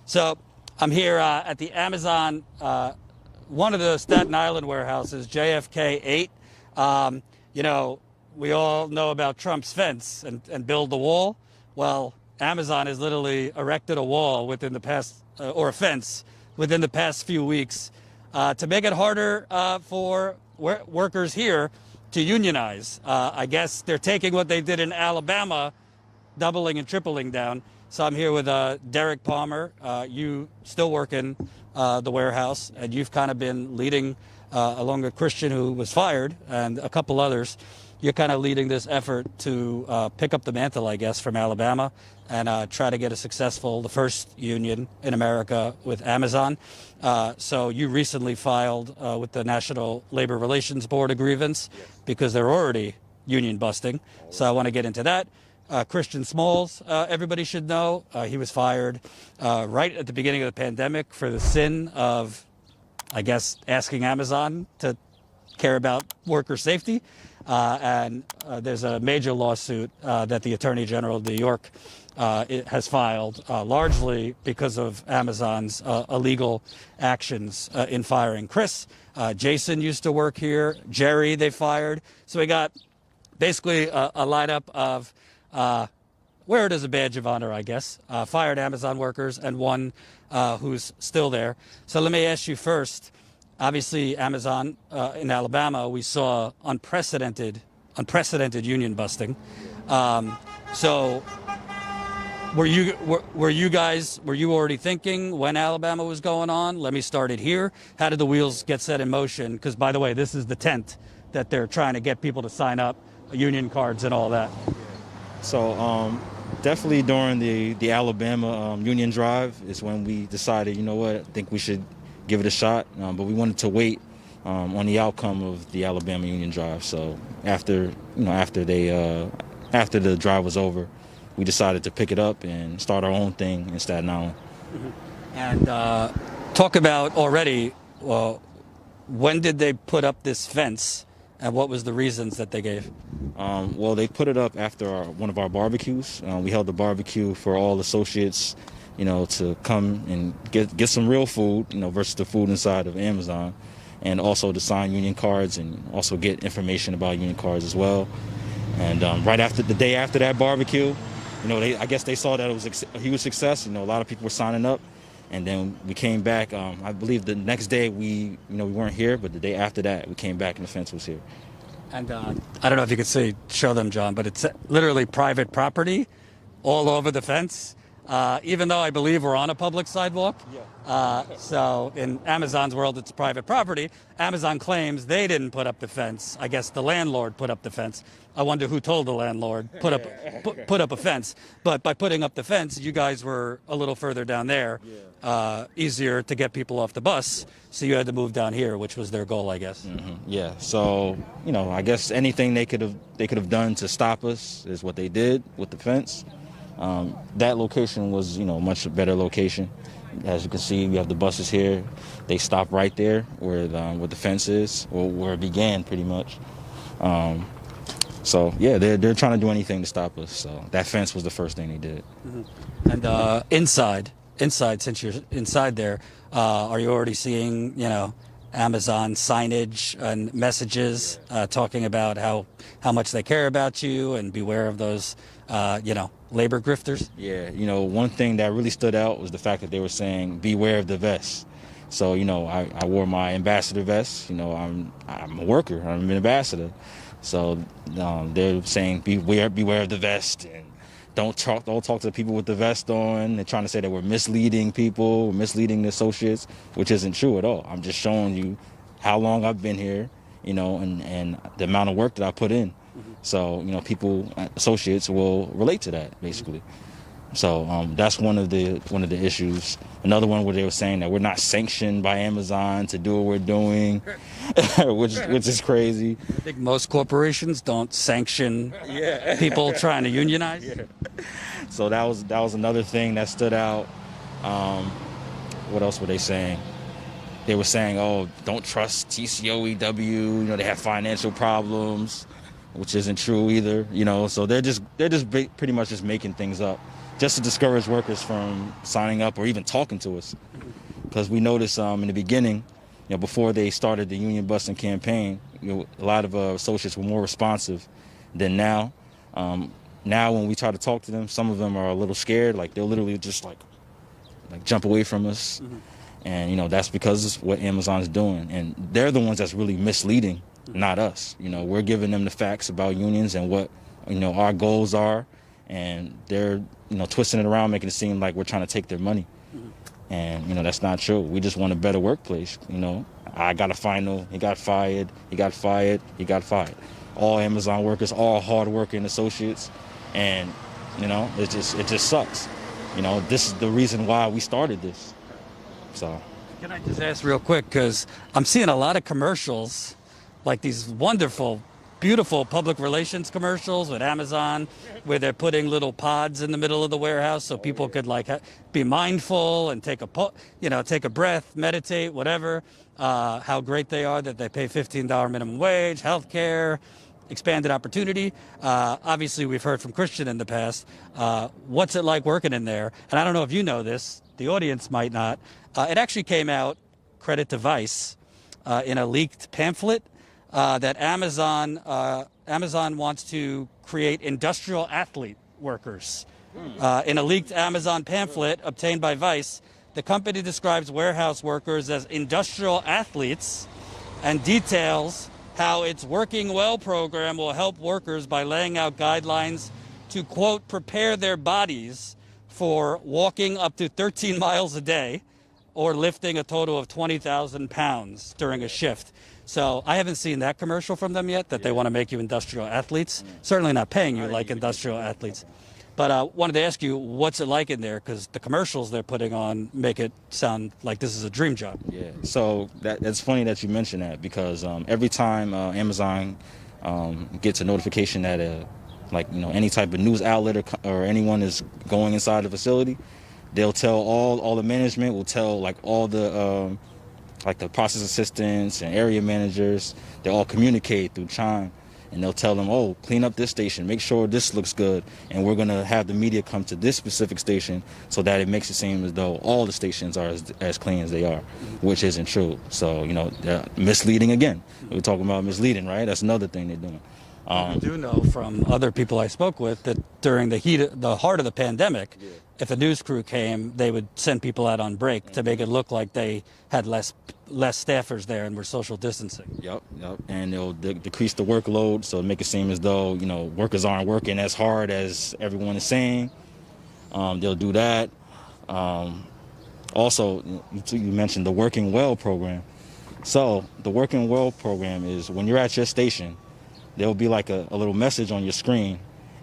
So I'm here at the Amazon, one of the Staten Island warehouses, JFK 8. You know, we all know about Trump's fence and build the wall. Well, Amazon has literally erected a wall within the past, or a fence within the past few weeks to make it harder for workers here to unionize. I guess they're taking what they did in Alabama, doubling and tripling down. So I'm here with Derek Palmer. You still work in the warehouse, and you've kind of been leading, along with Christian, who was fired, and a couple others. You're kind of leading this effort to pick up the mantle, I guess, from Alabama and try to get the first union in America with Amazon. So you recently filed with the National Labor Relations Board a grievance because they're already union busting. So I want to get into that. Christian Smalls, everybody should know, he was fired right at the beginning of the pandemic for the sin of, I guess, asking Amazon to care about worker safety. And there's a major lawsuit that the Attorney General of New York has filed, largely because of Amazon's illegal actions in firing Chris. Jason used to work here. Jerry, they fired. So we got basically a lineup of wear it as a badge of honor, I guess, fired Amazon workers and one who's still there. So let me ask you first. Obviously, Amazon in Alabama, we saw unprecedented union busting. So were you already thinking when Alabama was going on? Let me start it here. How did the wheels get set in motion? Because, by the way, this is the tent that they're trying to get people to sign up, union cards and all that. So definitely during the Alabama union drive is when we decided, you know what, I think we should give it a shot. But we wanted to wait on the outcome of the Alabama union drive. So after the drive was over, we decided to pick it up and start our own thing in Staten Island. Mm-hmm. And talk about already, well, when did they put up this fence? And what was the reasons that they gave? Well, they put it up after one of our barbecues. We held a barbecue for all associates, to come and get some real food, versus the food inside of Amazon, and also to sign union cards and also get information about union cards as well. And right after the day after that barbecue, I guess they saw that it was a huge success. A lot of people were signing up. And then we came back. I believe the next day we weren't here, but the day after that we came back and the fence was here. And I don't know if you could show them, John, but it's literally private property all over the fence. Even though I believe we're on a public sidewalk. So in Amazon's world, it's private property. Amazon claims they didn't put up the fence. I guess the landlord put up the fence. I wonder who told the landlord put up a fence. But by putting up the fence, you guys were a little further down there, easier to get people off the bus. So you had to move down here, which was their goal, I guess. Mm-hmm. Yeah. So I guess anything they could have done to stop us is what they did with the fence. That location was, much better location. As you can see, we have the buses here. They stop right there where the fence is, or where it began, pretty much. So yeah, they're trying to do anything to stop us. So that fence was the first thing they did. Mm-hmm. And inside, since you're inside there, are you already seeing, Amazon signage and messages talking about how much they care about you and beware of those, labor grifters? Yeah, one thing that really stood out was the fact that they were saying, beware of the vest. So, I wore my ambassador vest. I'm a worker. I'm an ambassador. So they're saying, beware of the vest, and don't talk to the people with the vest on. They're trying to say that we're misleading people, misleading the associates, which isn't true at all. I'm just showing you how long I've been here, and the amount of work that I put in. So, people, associates will relate to that, basically. So that's one of the issues. Another one where they were saying that we're not sanctioned by Amazon to do what we're doing, which is crazy. I think most corporations don't sanction people trying to unionize. Yeah. So that was another thing that stood out. What else were they saying? They were saying, oh, don't trust TCOEW. They have financial problems, which isn't true either. So they're just pretty much just making things up. just to discourage workers from signing up or even talking to us. Because we noticed in the beginning, before they started the union busting campaign, a lot of associates were more responsive than now. Now when we try to talk to them, some of them are a little scared, like they'll literally just like jump away from us. And that's because of what Amazon's doing, and they're the ones that's really misleading, not us. We're giving them the facts about unions and what our goals are, and they're twisting it around, making it seem like we're trying to take their money. And that's not true. We just want a better workplace. I got a final, he got fired, he got fired, he got fired. All Amazon workers, all hard-working associates, and it just sucks. This is the reason why we started this. So can I just ask real quick, because I'm seeing a lot of commercials, like these wonderful, beautiful public relations commercials with Amazon, where they're putting little pods in the middle of the warehouse so people could be mindful and take a breath, meditate, whatever. How great they are, that they pay $15 minimum wage, health care, expanded opportunity. Obviously, we've heard from Christian in the past. What's it like working in there? And I don't know if you know this, the audience might not. It actually came out, credit to Vice, in a leaked pamphlet that Amazon wants to create industrial athlete workers. In a leaked Amazon pamphlet obtained by Vice, the company describes warehouse workers as industrial athletes and details how its Working Well program will help workers by laying out guidelines to, quote, prepare their bodies for walking up to 13 miles a day or lifting a total of 20,000 pounds during a shift. So I haven't seen that commercial from them yet, that they want to make you industrial athletes. Certainly not paying you like industrial athletes. But I wanted to ask you, what's it like in there? Because the commercials they're putting on make it sound like this is a dream job. Yeah, so that's funny that you mention that, because every time Amazon gets a notification that any type of news outlet or anyone is going inside the facility, they'll tell all the management will tell all the the process assistants and area managers. They all communicate through Chime, and they'll tell them, oh, clean up this station, make sure this looks good, and we're going to have the media come to this specific station so that it makes it seem as though all the stations are as clean as they are, which isn't true. So, they're misleading again. We're talking about misleading, right? That's another thing they're doing. I do know from other people I spoke with that during the heart of the pandemic, if a news crew came, they would send people out on break to make it look like they had less staffers there and were social distancing. Yep. And they'll decrease the workload, so make it seem as though workers aren't working as hard as everyone is saying. They'll do that. Also, you mentioned the Working Well program. So the Working Well program is when you're at your station, there'll be a little message on your screen,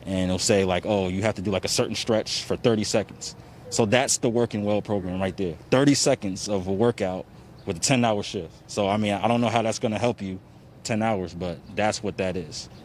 and it'll say oh, you have to do a certain stretch for 30 seconds. So that's the Working Well program right there. 30 seconds of a workout with a 10-hour shift. So, I don't know how that's going to help you 10 hours, but that's what that is.